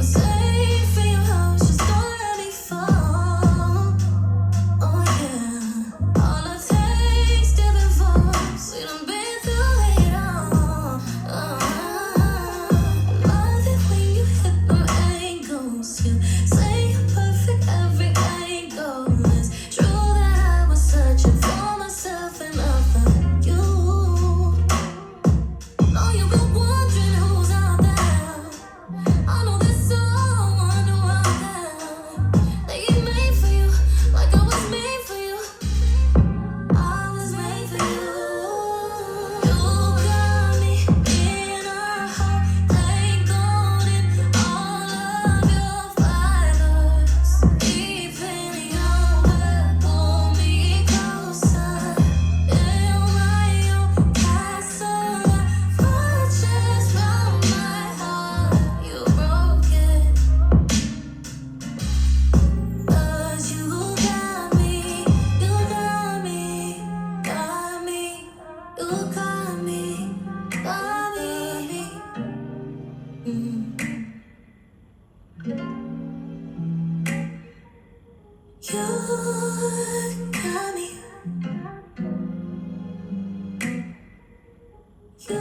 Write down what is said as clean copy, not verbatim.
safe in your house, just don't let me fall. Oh yeah, all it takes to be false. We done been through it all. Love it when you hit them angles. You say you're perfect every angle. It's true that I was searching for myself and I found you. Know you've been wondering who's out there. I know there's someone new out there. They get made for you, like I was made for you. I was made for you. You got me in a hole, tangled in all of your fibers. Deep in your web, pull me closer. In my own castle, fortress round my heart. You broke it, 'cause you got me, you got me, got me, you got me, got me. You got me, you